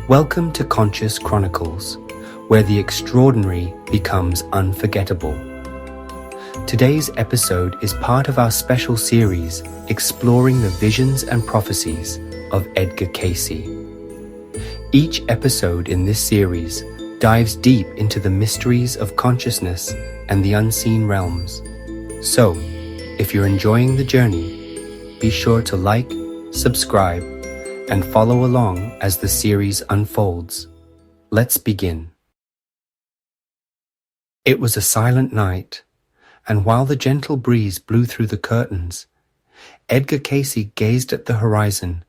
Welcome to Conscious Chronicles, where the extraordinary becomes unforgettable. Today's episode is part of our special series exploring the visions and prophecies of Edgar Cayce. Each episode in this series dives deep into the mysteries of consciousness and the unseen realms. So, if you're enjoying the journey, be sure to like, subscribe, and follow along as the series unfolds. Let's begin. It was a silent night, and while the gentle breeze blew through the curtains, Edgar Cayce gazed at the horizon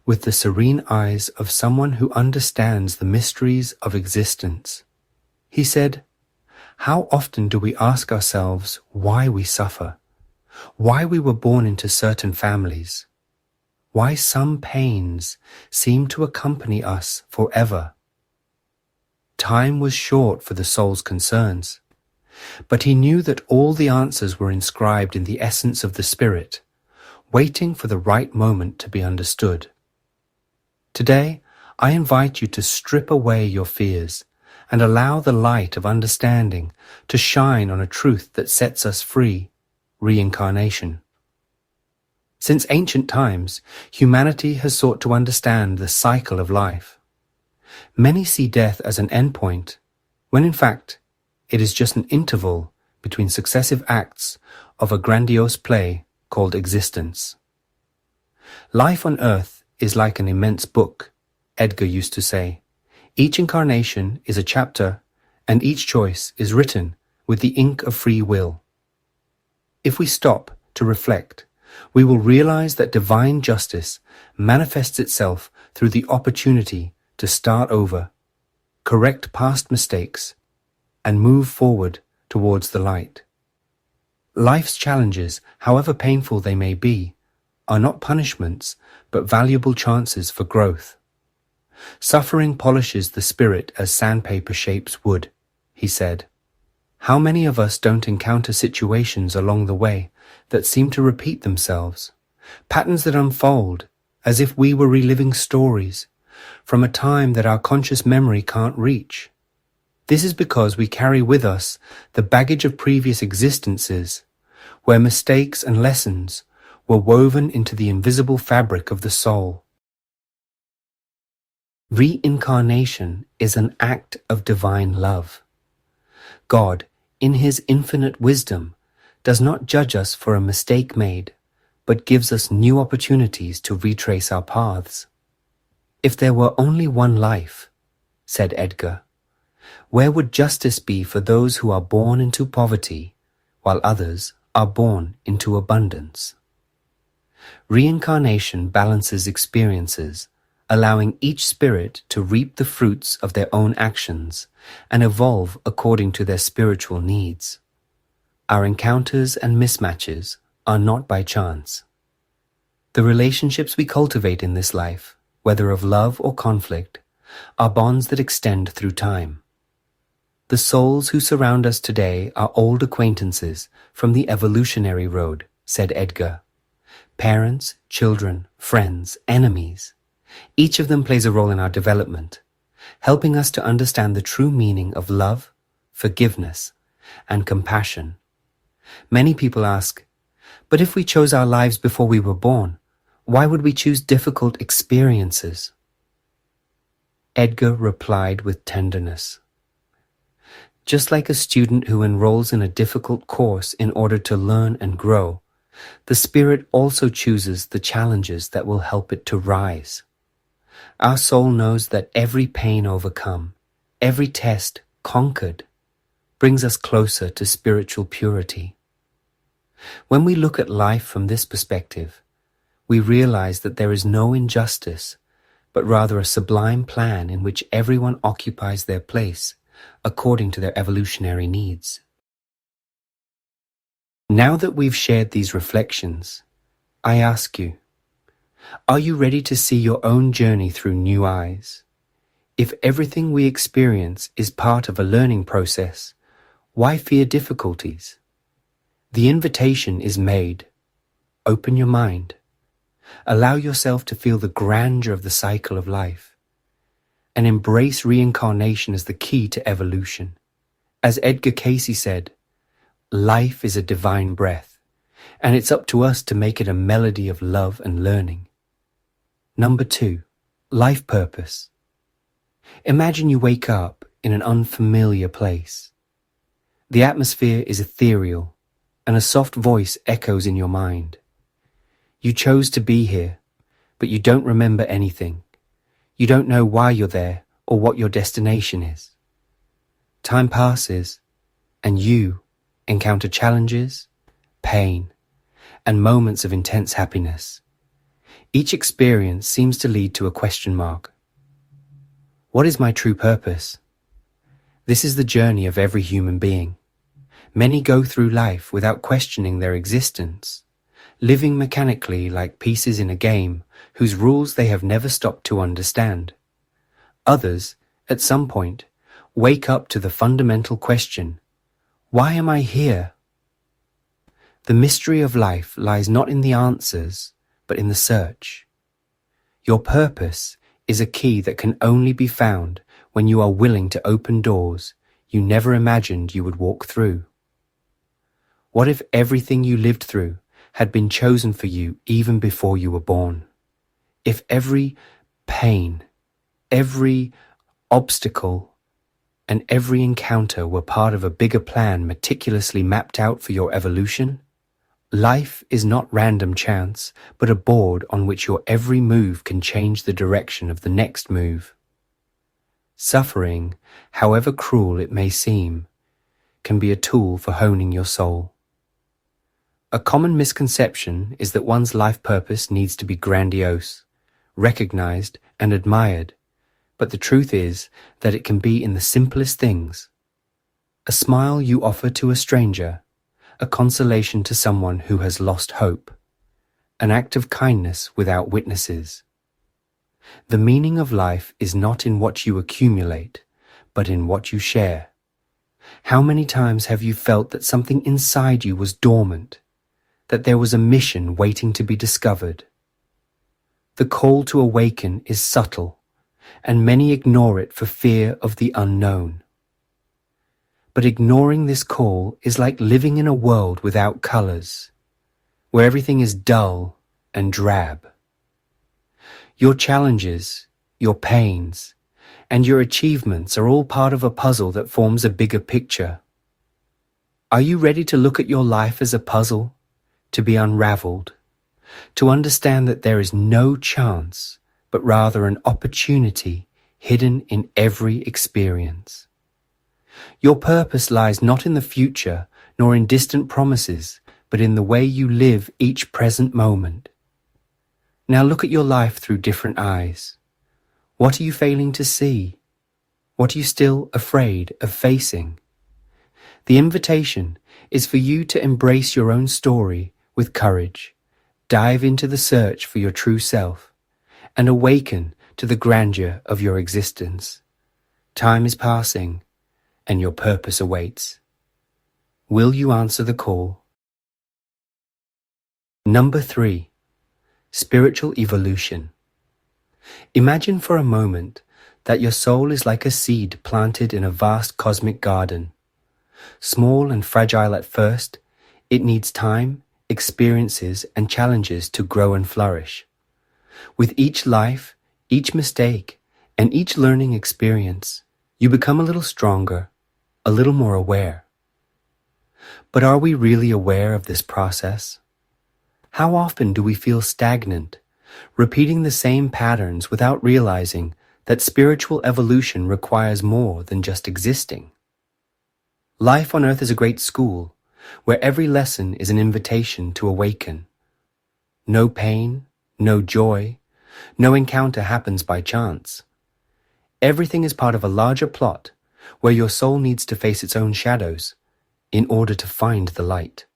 with the serene eyes of someone who understands the mysteries of existence. He said, "How often do we ask ourselves why we suffer, why we were born into certain families, why some pains seem to accompany us forever?" Time was short for the soul's concerns, but he knew that all the answers were inscribed in the essence of the spirit, waiting for the right moment to be understood. Today, I invite you to strip away your fears and allow the light of understanding to shine on a truth that sets us free: reincarnation. Since ancient times, humanity has sought to understand the cycle of life. Many see death as an endpoint, when in fact, it is just an interval between successive acts of a grandiose play called existence. Life on earth is like an immense book, Edgar used to say. Each incarnation is a chapter, and each choice is written with the ink of free will. If we stop to reflect, we will realize that divine justice manifests itself through the opportunity to start over, correct past mistakes, and move forward towards the light. Life's challenges, however painful they may be, are not punishments, but valuable chances for growth. Suffering polishes the spirit as sandpaper shapes wood, he said. How many of us don't encounter situations along the way that seem to repeat themselves, patterns that unfold as if we were reliving stories from a time that our conscious memory can't reach? This is because we carry with us the baggage of previous existences, where mistakes and lessons were woven into the invisible fabric of the soul. Reincarnation is an act of divine love. God, in His infinite wisdom, does not judge us for a mistake made, but gives us new opportunities to retrace our paths. If there were only one life, said Edgar, where would justice be for those who are born into poverty, while others are born into abundance? Reincarnation balances experiences, allowing each spirit to reap the fruits of their own actions and evolve according to their spiritual needs. Our encounters and mismatches are not by chance. The relationships we cultivate in this life, whether of love or conflict, are bonds that extend through time. The souls who surround us today are old acquaintances from the evolutionary road, said Edgar. Parents, children, friends, enemies. Each of them plays a role in our development, helping us to understand the true meaning of love, forgiveness, and compassion. Many people ask, but if we chose our lives before we were born, why would we choose difficult experiences? Edgar replied with tenderness. Just like a student who enrolls in a difficult course in order to learn and grow, the spirit also chooses the challenges that will help it to rise. Our soul knows that every pain overcome, every test conquered, brings us closer to spiritual purity. When we look at life from this perspective, we realize that there is no injustice, but rather a sublime plan in which everyone occupies their place according to their evolutionary needs. Now that we've shared these reflections, I ask you, are you ready to see your own journey through new eyes? If everything we experience is part of a learning process, why fear difficulties? The invitation is made. Open your mind. Allow yourself to feel the grandeur of the cycle of life. and embrace reincarnation as the key to evolution. As Edgar Cayce said, life is a divine breath, and it's up to us to make it a melody of love and learning. Number 2, life purpose. Imagine you wake up in an unfamiliar place. The atmosphere is ethereal, and a soft voice echoes in your mind. You chose to be here, but you don't remember anything. You don't know why you're there or what your destination is. Time passes, and you encounter challenges, pain, and moments of intense happiness. Each experience seems to lead to a question mark. What is my true purpose? This is the journey of every human being. Many go through life without questioning their existence, living mechanically like pieces in a game whose rules they have never stopped to understand. Others, at some point, wake up to the fundamental question, why am I here? The mystery of life lies not in the answers, but in the search. Your purpose is a key that can only be found when you are willing to open doors you never imagined you would walk through. What if everything you lived through had been chosen for you even before you were born? If every pain, every obstacle, and every encounter were part of a bigger plan meticulously mapped out for your evolution? Life is not random chance, but a board on which your every move can change the direction of the next move. Suffering, however cruel it may seem, can be a tool for honing your soul. A common misconception is that one's life purpose needs to be grandiose, recognized, and admired, but the truth is that it can be in the simplest things. A smile you offer to a stranger, a consolation to someone who has lost hope, an act of kindness without witnesses. The meaning of life is not in what you accumulate, but in what you share. How many times have you felt that something inside you was dormant, that there was a mission waiting to be discovered? The call to awaken is subtle, and many ignore it for fear of the unknown. But ignoring this call is like living in a world without colors, where everything is dull and drab. Your challenges, your pains, and your achievements are all part of a puzzle that forms a bigger picture. Are you ready to look at your life as a puzzle, to be unraveled, to understand that there is no chance, but rather an opportunity hidden in every experience? Your purpose lies not in the future, nor in distant promises, but in the way you live each present moment. Now look at your life through different eyes. What are you failing to see? What are you still afraid of facing? The invitation is for you to embrace your own story with courage, dive into the search for your true self, and awaken to the grandeur of your existence. Time is passing, and your purpose awaits. Will you answer the call? Number 3. Spiritual evolution. Imagine for a moment that your soul is like a seed planted in a vast cosmic garden. Small and fragile at first, it needs time, experiences, and challenges to grow and flourish. With each life, each mistake, and each learning experience, you become a little stronger, a little more aware. But are we really aware of this process? How often do we feel stagnant, repeating the same patterns without realizing that spiritual evolution requires more than just existing? Life on earth is a great school, where every lesson is an invitation to awaken. No pain, no joy, no encounter happens by chance. Everything is part of a larger plot, where your soul needs to face its own shadows in order to find the light.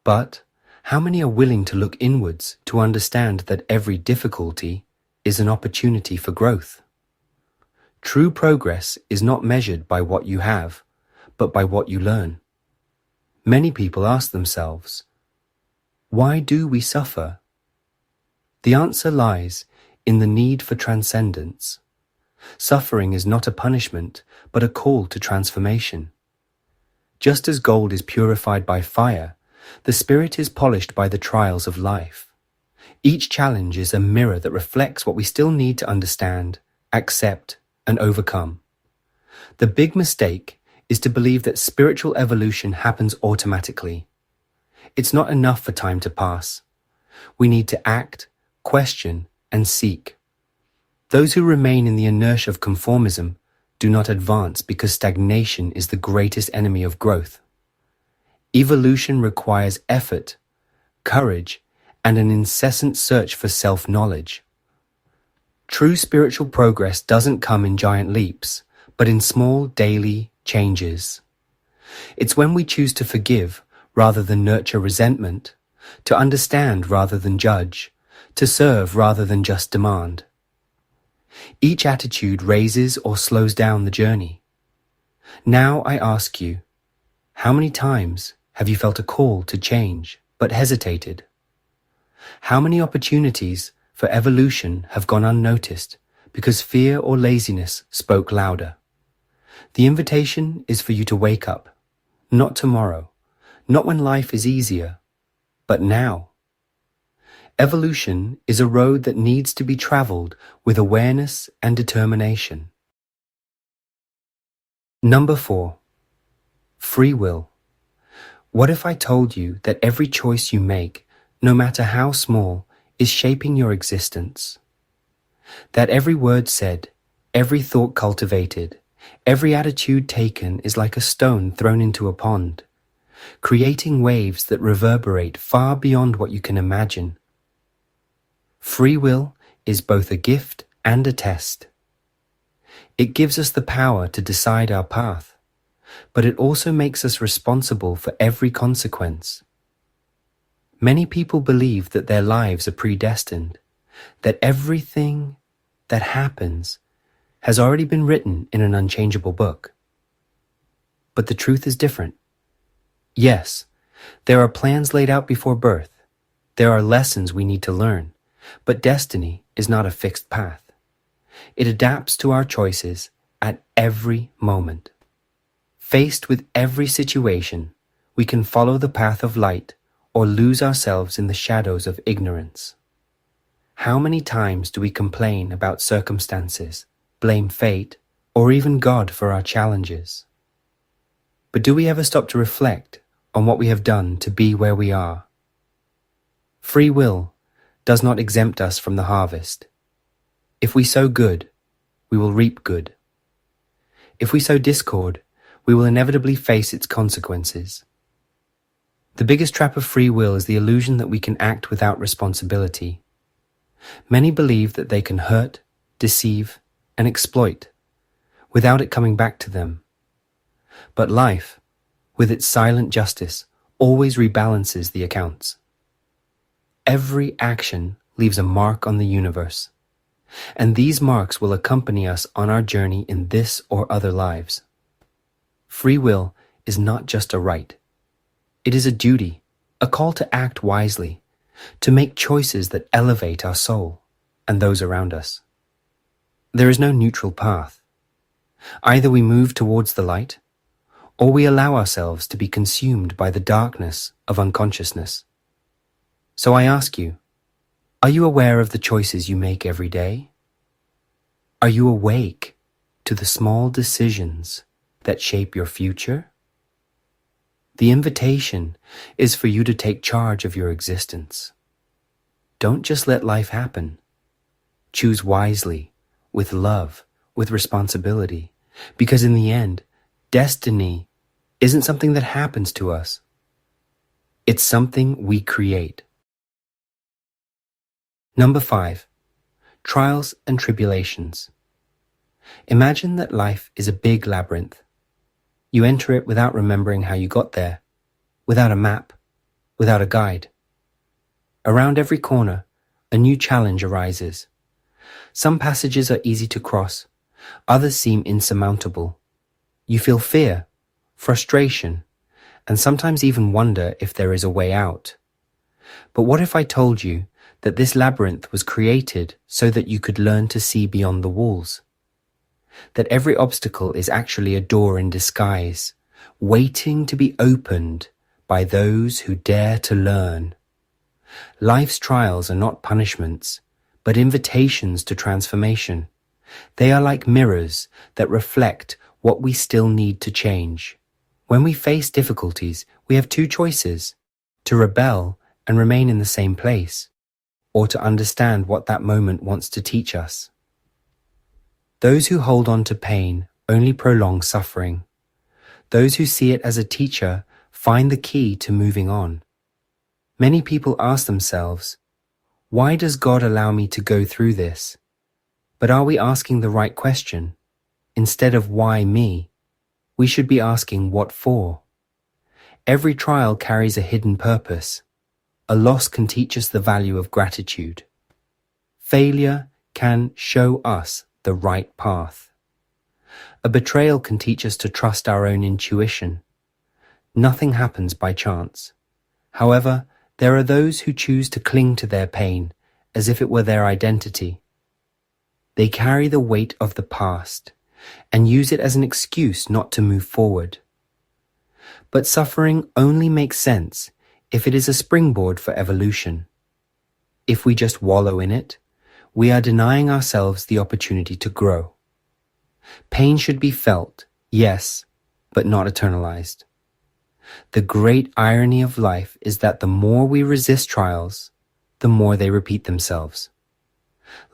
But how many are willing to look inwards to understand that every difficulty is an opportunity for growth? True progress is not measured by what you have, but by what you learn. Many people ask themselves, why do we suffer? The answer lies in the need for transcendence. Suffering is not a punishment, but a call to transformation. Just as gold is purified by fire, the spirit is polished by the trials of life. Each challenge is a mirror that reflects what we still need to understand, accept, and overcome. The big mistake is to believe that spiritual evolution happens automatically. It's not enough for time to pass. We need to act, question, and seek. Those who remain in the inertia of conformism do not advance because stagnation is the greatest enemy of growth. Evolution requires effort, courage, and an incessant search for self-knowledge. True spiritual progress doesn't come in giant leaps, but in small daily changes. It's when we choose to forgive rather than nurture resentment, to understand rather than judge, to serve rather than just demand. Each attitude raises or slows down the journey. Now I ask you, how many times have you felt a call to change but hesitated? How many opportunities for evolution have gone unnoticed because fear or laziness spoke louder? The invitation is for you to wake up, not tomorrow, not when life is easier, but now. Evolution is a road that needs to be traveled with awareness and determination. Number 4. Free will. What if I told you that every choice you make, no matter how small, is shaping your existence? That every word said, every thought cultivated, every attitude taken is like a stone thrown into a pond, creating waves that reverberate far beyond what you can imagine. Free will is both a gift and a test. It gives us the power to decide our path, but it also makes us responsible for every consequence. Many people believe that their lives are predestined, that everything that happens has already been written in an unchangeable book. But the truth is different. Yes, there are plans laid out before birth. There are lessons we need to learn, but destiny is not a fixed path. It adapts to our choices at every moment. Faced with every situation, we can follow the path of light or lose ourselves in the shadows of ignorance. How many times do we complain about circumstances, blame fate, or even God for our challenges? But do we ever stop to reflect on what we have done to be where we are? Free will does not exempt us from the harvest. If we sow good, we will reap good. If we sow discord, we will inevitably face its consequences. The biggest trap of free will is the illusion that we can act without responsibility. Many believe that they can hurt, deceive, and exploit without it coming back to them. But life, with its silent justice, always rebalances the accounts. Every action leaves a mark on the universe, and these marks will accompany us on our journey in this or other lives. Free will is not just a right. It is a duty, a call to act wisely, to make choices that elevate our soul and those around us. There is no neutral path. Either we move towards the light, or we allow ourselves to be consumed by the darkness of unconsciousness. So I ask you, are you aware of the choices you make every day? Are you awake to the small decisions that shape your future? The invitation is for you to take charge of your existence. Don't just let life happen. Choose wisely, with love, with responsibility, because in the end, destiny isn't something that happens to us. It's something we create. Number 5, trials and tribulations. Imagine that life is a big labyrinth. You enter it without remembering how you got there, without a map, without a guide. Around every corner, a new challenge arises. Some passages are easy to cross, others seem insurmountable. You feel fear, frustration, and sometimes even wonder if there is a way out. But what if I told you that this labyrinth was created so that you could learn to see beyond the walls? that every obstacle is actually a door in disguise, waiting to be opened by those who dare to learn. Life's trials are not punishments, but invitations to transformation. They are like mirrors that reflect what we still need to change. When we face difficulties, we have two choices: to rebel and remain in the same place, or to understand what that moment wants to teach us. Those who hold on to pain only prolong suffering. Those who see it as a teacher find the key to moving on. Many people ask themselves, why does God allow me to go through this? But are we asking the right question? Instead of why me, we should be asking what for. Every trial carries a hidden purpose. A loss can teach us the value of gratitude. Failure can show us the right path. A betrayal can teach us to trust our own intuition. Nothing happens by chance. However, there are those who choose to cling to their pain as if it were their identity. They carry the weight of the past and use it as an excuse not to move forward. But suffering only makes sense if it is a springboard for evolution. If we just wallow in it, we are denying ourselves the opportunity to grow. Pain should be felt, yes, but not eternalized. The great irony of life is that the more we resist trials, the more they repeat themselves.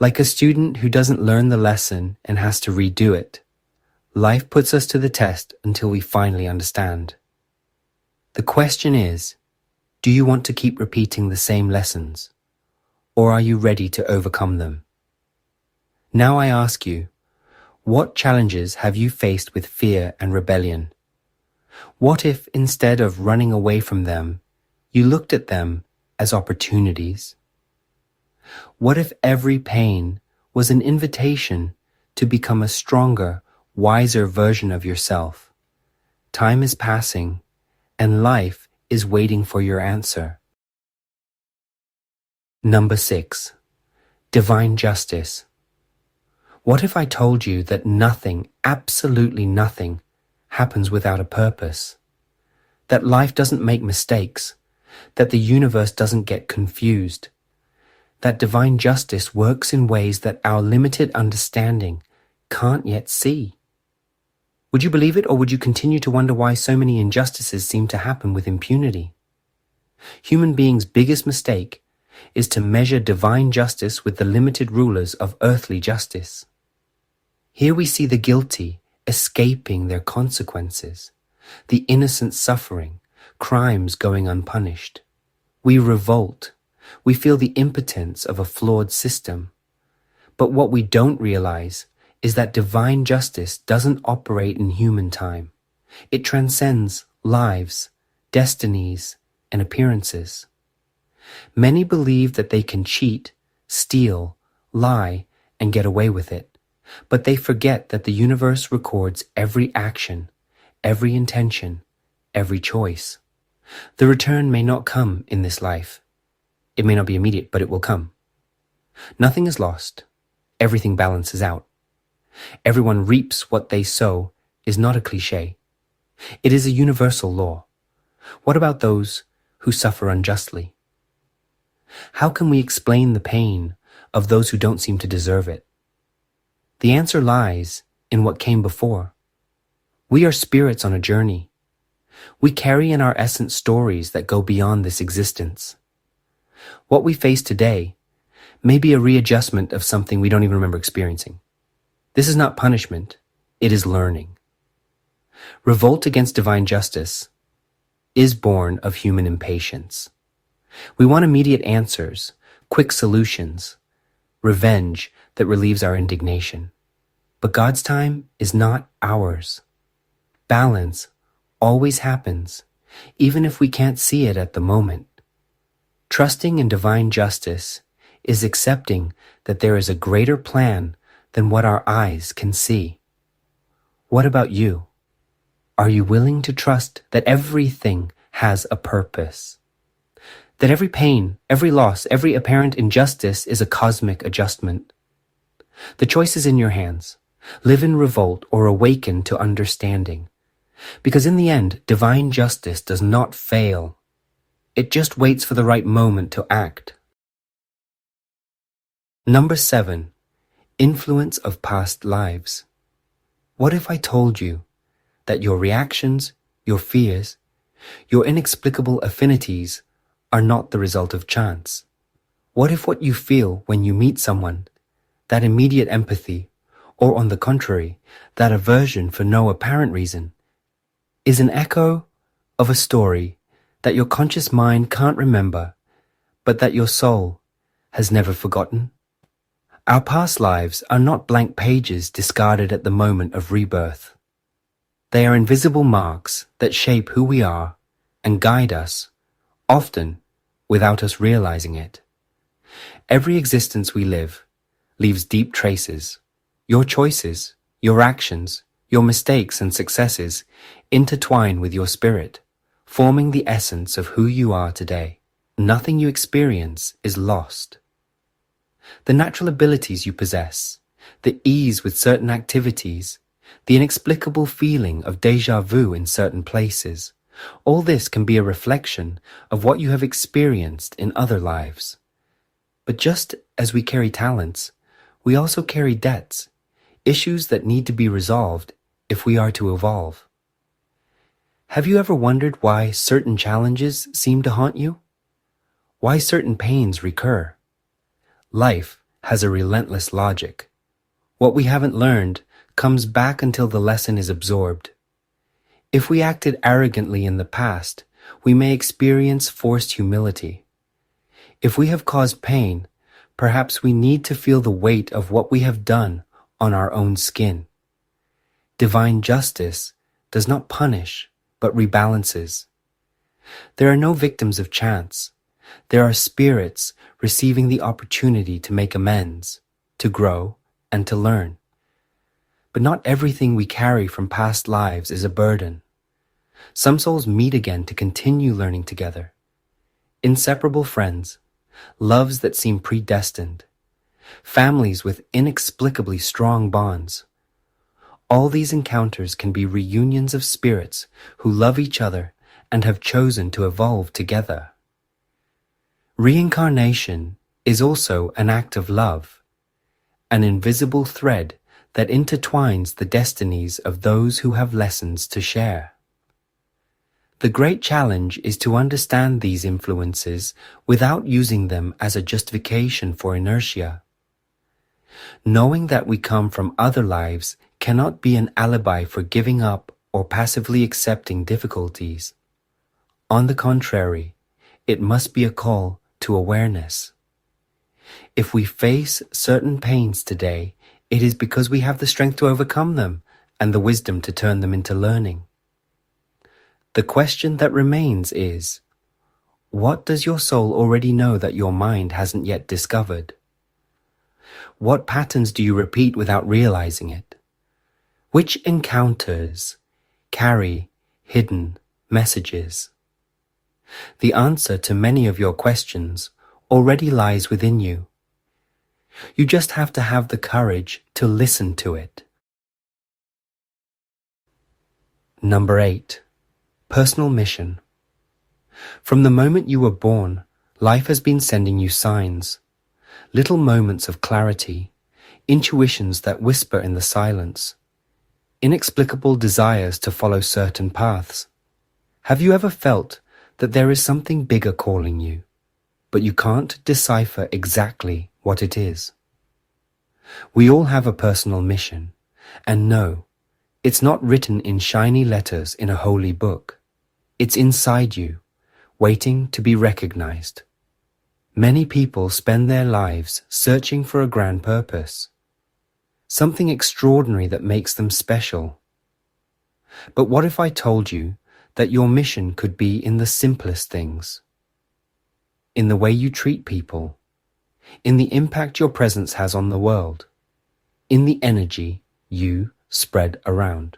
Like a student who doesn't learn the lesson and has to redo it, life puts us to the test until we finally understand. The question is, do you want to keep repeating the same lessons, or are you ready to overcome them? Now I ask you, what challenges have you faced with fear and rebellion? What if instead of running away from them, you looked at them as opportunities? What if every pain was an invitation to become a stronger, wiser version of yourself? Time is passing, and life is waiting for your answer. Number 6. Divine justice. What if I told you that nothing, absolutely nothing, happens without a purpose? That life doesn't make mistakes, that the universe doesn't get confused, that divine justice works in ways that our limited understanding can't yet see? Would you believe it, or would you continue to wonder why so many injustices seem to happen with impunity? Human beings' biggest mistake is to measure divine justice with the limited rulers of earthly justice. Here we see the guilty escaping their consequences, the innocent suffering, crimes going unpunished. We revolt. We feel the impotence of a flawed system. But what we don't realize is that divine justice doesn't operate in human time. It transcends lives, destinies, and appearances. Many believe that they can cheat, steal, lie, and get away with it. But they forget that the universe records every action, every intention, every choice. The return may not come in this life. It may not be immediate, but it will come. Nothing is lost. Everything balances out. Everyone reaps what they sow is not a cliche. It is a universal law. What about those who suffer unjustly? How can we explain the pain of those who don't seem to deserve it? The answer lies in what came before. We are spirits on a journey. We carry in our essence stories that go beyond this existence. What we face today may be a readjustment of something we don't even remember experiencing. This is not punishment, it is learning. Revolt against divine justice is born of human impatience. We want immediate answers, quick solutions, revenge that relieves our indignation. But God's time is not ours. Balance always happens, even if we can't see it at the moment. Trusting in divine justice is accepting that there is a greater plan than what our eyes can see. What about you? Are you willing to trust that everything has a purpose? That every pain, every loss, every apparent injustice is a cosmic adjustment? The choice is in your hands. live in revolt, or awaken to understanding. Because in the end, divine justice does not fail. It just waits for the right moment to act. Number 7. Influence of past lives. What if I told you that your reactions, your fears, your inexplicable affinities are not the result of chance? What if what you feel when you meet someone, that immediate empathy, or on the contrary, that aversion for no apparent reason, is an echo of a story that your conscious mind can't remember, but that your soul has never forgotten? Our past lives are not blank pages discarded at the moment of rebirth. They are invisible marks that shape who we are and guide us, often without us realizing it. Every existence we live leaves deep traces. Your choices, your actions, your mistakes and successes intertwine with your spirit, forming the essence of who you are today. Nothing you experience is lost. The natural abilities you possess, the ease with certain activities, the inexplicable feeling of déjà vu in certain places, all this can be a reflection of what you have experienced in other lives. But just as we carry talents, we also carry debts, issues that need to be resolved if we are to evolve. Have you ever wondered why certain challenges seem to haunt you? Why certain pains recur? Life has a relentless logic. What we haven't learned comes back until the lesson is absorbed. If we acted arrogantly in the past, we may experience forced humility. If we have caused pain, perhaps we need to feel the weight of what we have done on our own skin. Divine justice does not punish, but rebalances. There are no victims of chance. There are spirits receiving the opportunity to make amends, to grow, and to learn. But not everything we carry from past lives is a burden. Some souls meet again to continue learning together. Inseparable friends, loves that seem predestined, families with inexplicably strong bonds. All these encounters can be reunions of spirits who love each other and have chosen to evolve together. Reincarnation is also an act of love, an invisible thread that intertwines the destinies of those who have lessons to share. The great challenge is to understand these influences without using them as a justification for inertia. Knowing that we come from other lives cannot be an alibi for giving up or passively accepting difficulties. On the contrary, it must be a call to awareness. If we face certain pains today, it is because we have the strength to overcome them and the wisdom to turn them into learning. The question that remains is, what does your soul already know that your mind hasn't yet discovered? What patterns do you repeat without realizing it? Which encounters carry hidden messages? The answer to many of your questions already lies within you. You just have to have the courage to listen to it. Number 8. Personal mission. From the moment you were born, life has been sending you signs, little moments of clarity, intuitions that whisper in the silence, inexplicable desires to follow certain paths. Have you ever felt that there is something bigger calling you, but you can't decipher exactly what it is? We all have a personal mission, and no, it's not written in shiny letters in a holy book. It's inside you, waiting to be recognized. Many people spend their lives searching for a grand purpose, something extraordinary that makes them special. But what if I told you that your mission could be in the simplest things? In the way you treat people, in the impact your presence has on the world, in the energy you spread around.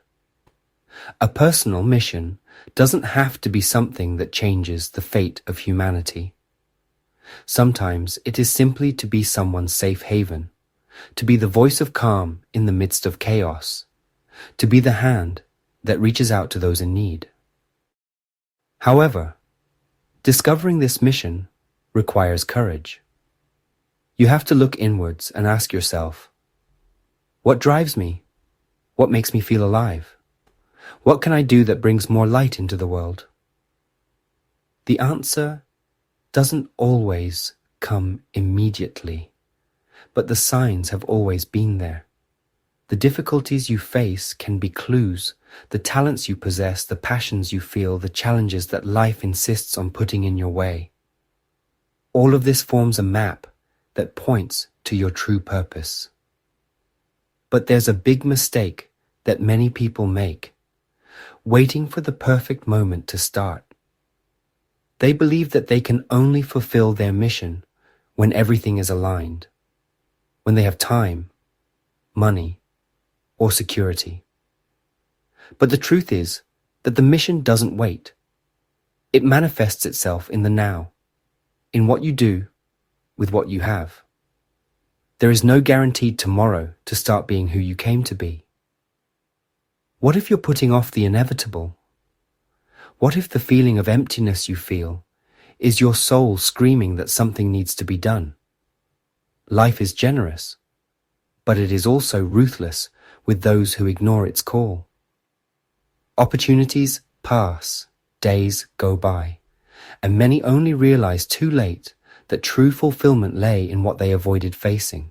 A personal mission doesn't have to be something that changes the fate of humanity. Sometimes it is simply to be someone's safe haven, to be the voice of calm in the midst of chaos, to be the hand that reaches out to those in need. However, discovering this mission requires courage. You have to look inwards and ask yourself, what drives me? What makes me feel alive? What can I do that brings more light into the world? The answer doesn't always come immediately, but the signs have always been there. The difficulties you face can be clues, the talents you possess, the passions you feel, the challenges that life insists on putting in your way. All of this forms a map that points to your true purpose. But there's a big mistake that many people make, waiting for the perfect moment to start. They believe that they can only fulfill their mission when everything is aligned, when they have time, money, or security. But the truth is that the mission doesn't wait. It manifests itself in the now, in what you do with what you have. There is no guaranteed tomorrow to start being who you came to be. What if you're putting off the inevitable? What if the feeling of emptiness you feel is your soul screaming that something needs to be done? Life is generous, but it is also ruthless with those who ignore its call. Opportunities pass, days go by, and many only realize too late that true fulfillment lay in what they avoided facing.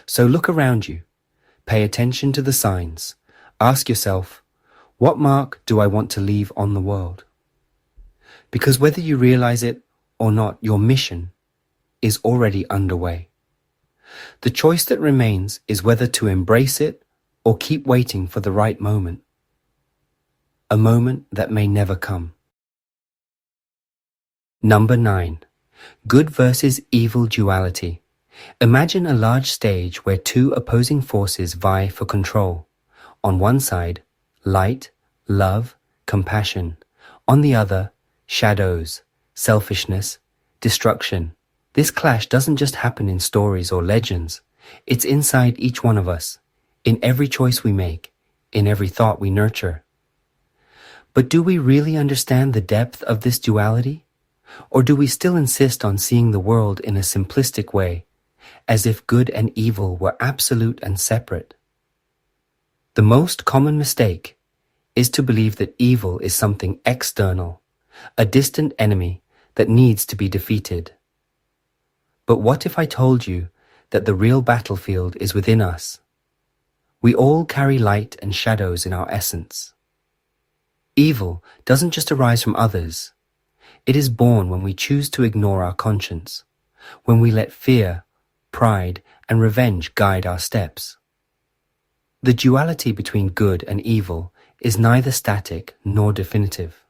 So look around you, pay attention to the signs, ask yourself, what mark do I want to leave on the world? Because whether you realize it or not, your mission is already underway. The choice that remains is whether to embrace it or keep waiting for the right moment. A moment that may never come. Number 9. Good versus evil duality. Imagine a large stage where two opposing forces vie for control. On one side, light, love, compassion. On the other, shadows, selfishness, destruction. This clash doesn't just happen in stories or legends. It's inside each one of us, in every choice we make, in every thought we nurture. But do we really understand the depth of this duality? Or do we still insist on seeing the world in a simplistic way, as if good and evil were absolute and separate? The most common mistake is to believe that evil is something external, a distant enemy that needs to be defeated. But what if I told you that the real battlefield is within us? We all carry light and shadows in our essence. Evil doesn't just arise from others. It is born when we choose to ignore our conscience, when we let fear, pride, and revenge guide our steps. The duality between good and evil is neither static nor definitive.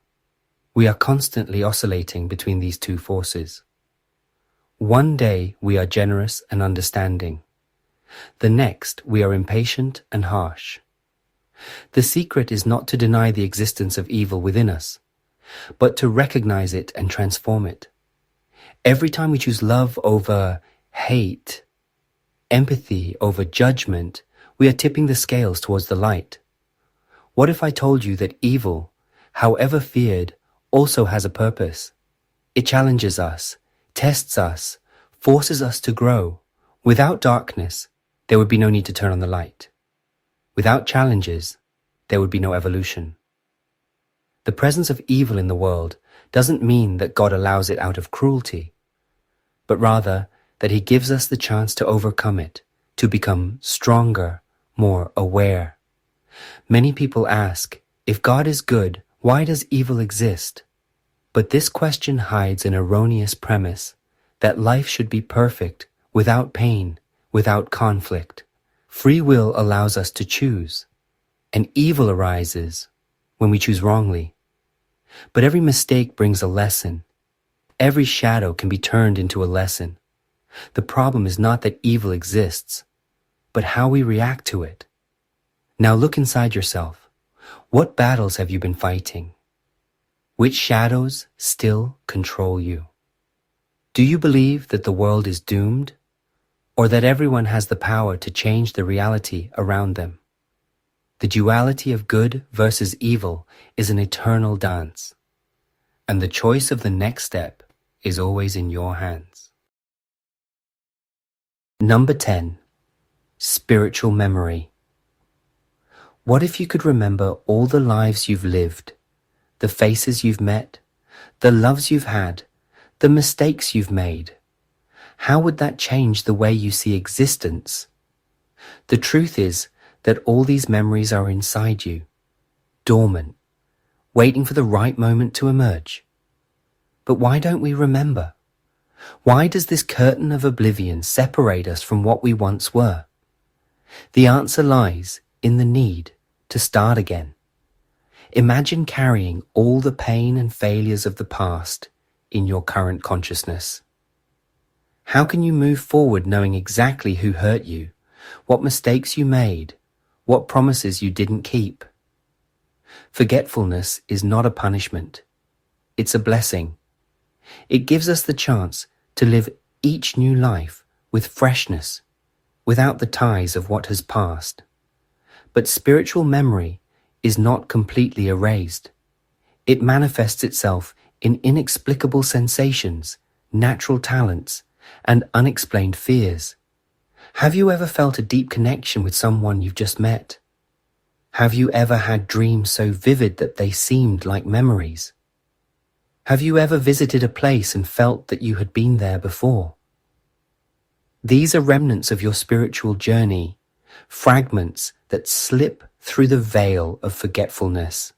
We are constantly oscillating between these two forces. One day we are generous and understanding. The next we are impatient and harsh. The secret is not to deny the existence of evil within us, but to recognize it and transform it. Every time we choose love over hate, empathy over judgment, we are tipping the scales towards the light. What if I told you that evil, however feared, also has a purpose? It challenges us, tests us, forces us to grow. Without darkness, there would be no need to turn on the light. Without challenges, there would be no evolution. The presence of evil in the world doesn't mean that God allows it out of cruelty, but rather that He gives us the chance to overcome it, to become stronger, more aware. Many people ask, if God is good, why does evil exist? But this question hides an erroneous premise that life should be perfect, without pain, without conflict. Free will allows us to choose, and evil arises when we choose wrongly. But every mistake brings a lesson. Every shadow can be turned into a lesson. The problem is not that evil exists, but how we react to it. Now look inside yourself. What battles have you been fighting? Which shadows still control you? Do you believe that the world is doomed? or that everyone has the power to change the reality around them. The duality of good versus evil is an eternal dance, and the choice of the next step is always in your hands. Number 10. Spiritual memory. What if you could remember all the lives you've lived, the faces you've met, the loves you've had, the mistakes you've made? How would that change the way you see existence? The truth is that all these memories are inside you, dormant, waiting for the right moment to emerge. But why don't we remember? Why does this curtain of oblivion separate us from what we once were? The answer lies in the need to start again. Imagine carrying all the pain and failures of the past in your current consciousness. How can you move forward knowing exactly who hurt you, what mistakes you made, what promises you didn't keep? Forgetfulness is not a punishment. It's a blessing. It gives us the chance to live each new life with freshness, without the ties of what has passed. But spiritual memory is not completely erased. It manifests itself in inexplicable sensations, natural talents, and unexplained fears. Have you ever felt a deep connection with someone you've just met? Have you ever had dreams so vivid that they seemed like memories? Have you ever visited a place and felt that you had been there before? These are remnants of your spiritual journey, fragments that slip through the veil of forgetfulness.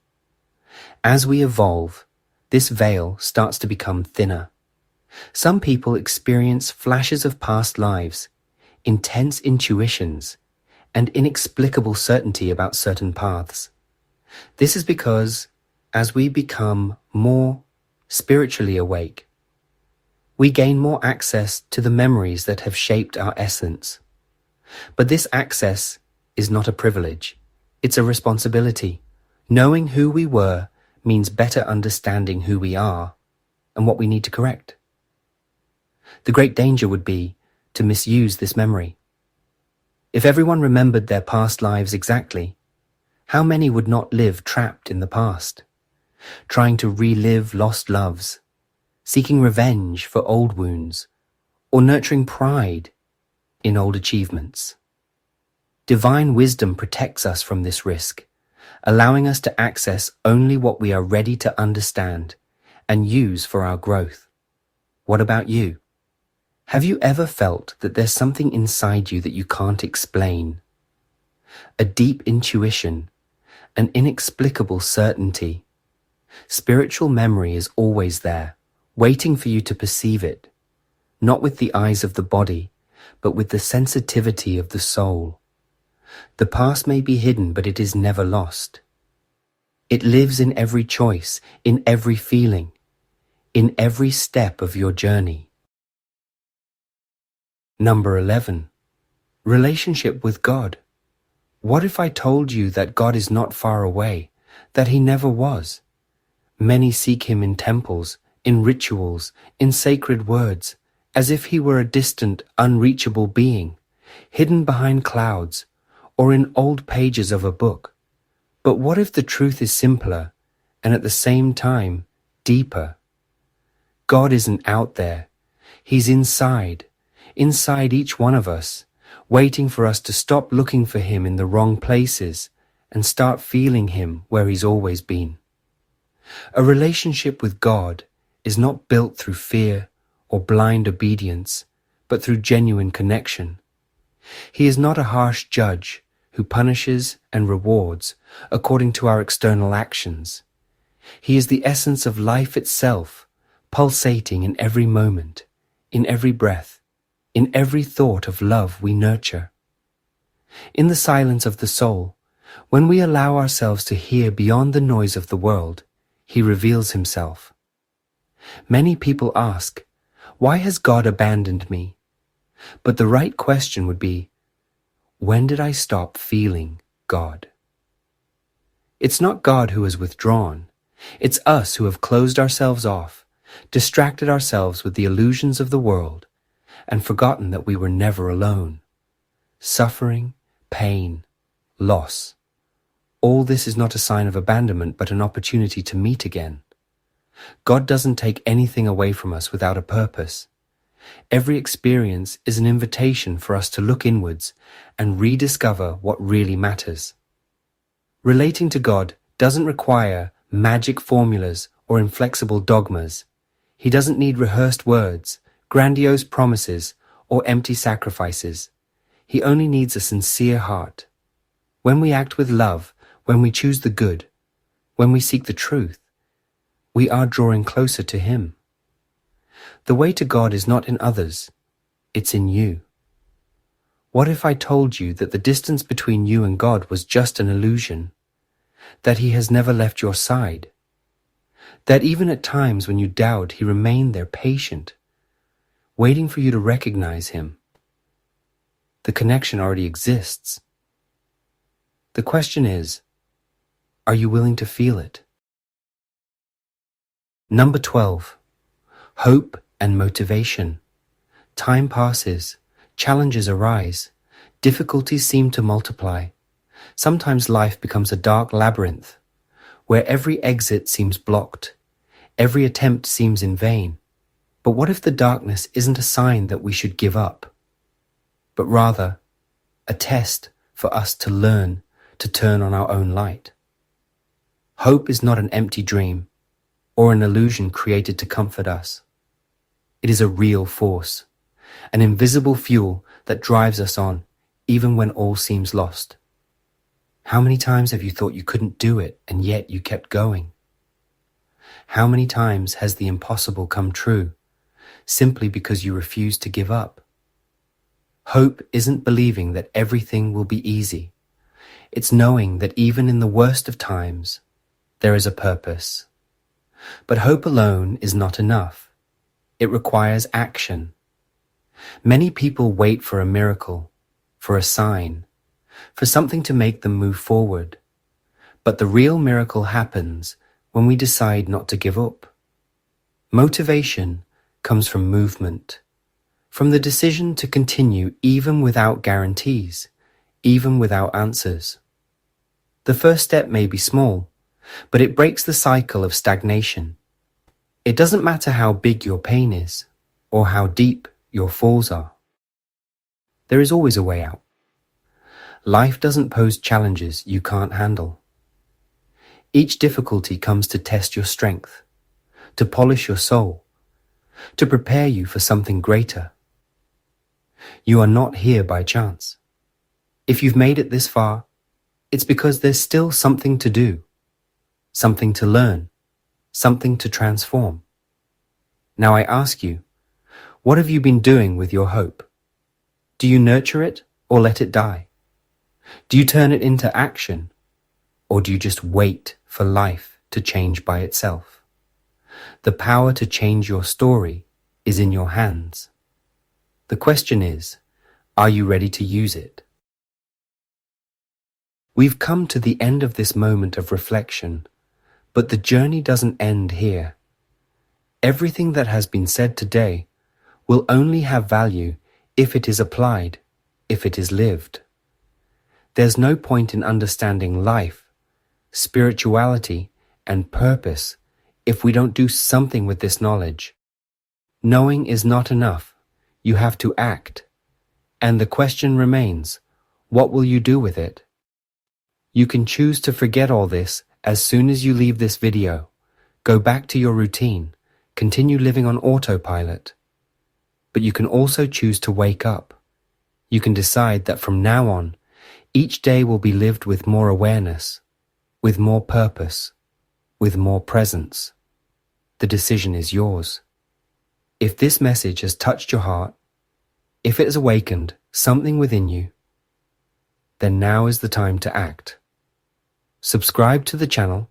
As we evolve, this veil starts to become thinner. Some people experience flashes of past lives, intense intuitions, and inexplicable certainty about certain paths. This is because, as we become more spiritually awake, we gain more access to the memories that have shaped our essence. But this access is not a privilege, it's a responsibility. Knowing who we were means better understanding who we are and what we need to correct. The great danger would be to misuse this memory. If everyone remembered their past lives exactly, how many would not live trapped in the past, trying to relive lost loves, seeking revenge for old wounds, or nurturing pride in old achievements? Divine wisdom protects us from this risk, allowing us to access only what we are ready to understand and use for our growth. What about you? Have you ever felt that there's something inside you that you can't explain? A deep intuition, an inexplicable certainty. Spiritual memory is always there, waiting for you to perceive it, not with the eyes of the body, but with the sensitivity of the soul. The past may be hidden, but it is never lost. It lives in every choice, in every feeling, in every step of your journey. Number 11. Relationship with God. What if I told you that God is not far away, that He never was? Many seek Him in temples, in rituals, in sacred words, as if He were a distant, unreachable being, hidden behind clouds, or in old pages of a book. But what if the truth is simpler, and at the same time, deeper? God isn't out there. He's inside each one of us, waiting for us to stop looking for Him in the wrong places and start feeling Him where He's always been. A relationship with God is not built through fear or blind obedience, but through genuine connection. He is not a harsh judge who punishes and rewards according to our external actions. He is the essence of life itself, pulsating in every moment, in every breath, in every thought of love we nurture. In the silence of the soul, when we allow ourselves to hear beyond the noise of the world, He reveals Himself. Many people ask, why has God abandoned me? But the right question would be, when did I stop feeling God? It's not God who has withdrawn. It's us who have closed ourselves off, distracted ourselves with the illusions of the world, and forgotten that we were never alone. Suffering, pain, loss. All this is not a sign of abandonment, but an opportunity to meet again. God doesn't take anything away from us without a purpose. Every experience is an invitation for us to look inwards and rediscover what really matters. Relating to God doesn't require magic formulas or inflexible dogmas. He doesn't need rehearsed words, grandiose promises, or empty sacrifices. He only needs a sincere heart. When we act with love, when we choose the good, when we seek the truth, we are drawing closer to Him. The way to God is not in others, it's in you. What if I told you that the distance between you and God was just an illusion? That He has never left your side? That even at times when you doubt, He remained there patient, waiting for you to recognize Him? The connection already exists. The question is, are you willing to feel it? Number 12. Hope and motivation. Time passes, challenges arise, difficulties seem to multiply. Sometimes life becomes a dark labyrinth, where every exit seems blocked, every attempt seems in vain. But what if the darkness isn't a sign that we should give up, but rather a test for us to learn to turn on our own light? Hope is not an empty dream or an illusion created to comfort us. It is a real force, an invisible fuel that drives us on even when all seems lost. How many times have you thought you couldn't do it and yet you kept going? How many times has the impossible come true simply because you refused to give up? Hope isn't believing that everything will be easy. It's knowing that even in the worst of times, there is a purpose. But hope alone is not enough. It requires action. Many people wait for a miracle, for a sign, for something to make them move forward. But the real miracle happens when we decide not to give up. Motivation comes from movement, from the decision to continue even without guarantees, even without answers. The first step may be small, but it breaks the cycle of stagnation. It doesn't matter how big your pain is or how deep your falls are. There is always a way out. Life doesn't pose challenges you can't handle. Each difficulty comes to test your strength, to polish your soul, to prepare you for something greater. You are not here by chance. If you've made it this far, it's because there's still something to do, something to learn, something to transform. Now I ask you, what have you been doing with your hope? Do you nurture it or let it die? Do you turn it into action, or do you just wait for life to change by itself? The power to change your story is in your hands. The question is, are you ready to use it? We've come to the end of this moment of reflection, but the journey doesn't end here. Everything that has been said today will only have value if it is applied, if it is lived. There's no point in understanding life, spirituality, and purpose if we don't do something with this knowledge. Knowing is not enough. You have to act. And the question remains, what will you do with it? You can choose to forget all this as soon as you leave this video. Go back to your routine, continue living on autopilot. But you can also choose to wake up. You can decide that from now on, each day will be lived with more awareness, with more purpose, with more presence. The decision is yours. If this message has touched your heart, if it has awakened something within you, then now is the time to act. Subscribe to the channel,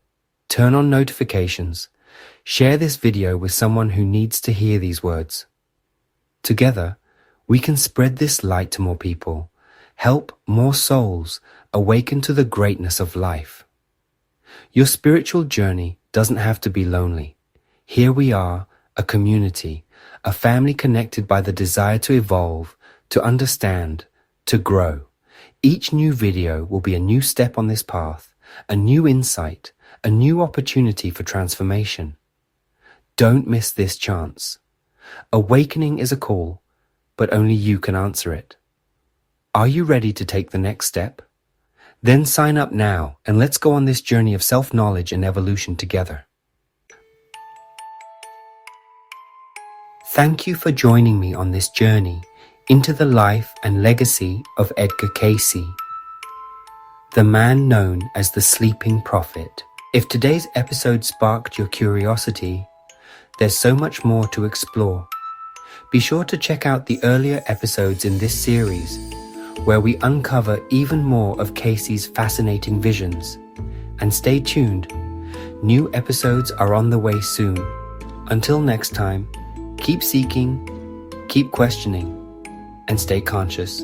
turn on notifications, share this video with someone who needs to hear these words. Together, we can spread this light to more people, help more souls awaken to the greatness of life. Your spiritual journey doesn't have to be lonely. Here we are, a community, a family connected by the desire to evolve, to understand, to grow. Each new video will be a new step on this path, a new insight, a new opportunity for transformation. Don't miss this chance. Awakening is a call, but only you can answer it. Are you ready to take the next step? Then sign up now and let's go on this journey of self-knowledge and evolution together. Thank you for joining me on this journey into the life and legacy of Edgar Cayce, the man known as the Sleeping Prophet. If today's episode sparked your curiosity, there's so much more to explore. Be sure to check out the earlier episodes in this series, where we uncover even more of Cayce's fascinating visions. And stay tuned, new episodes are on the way soon. Until next time, keep seeking, keep questioning, and stay conscious.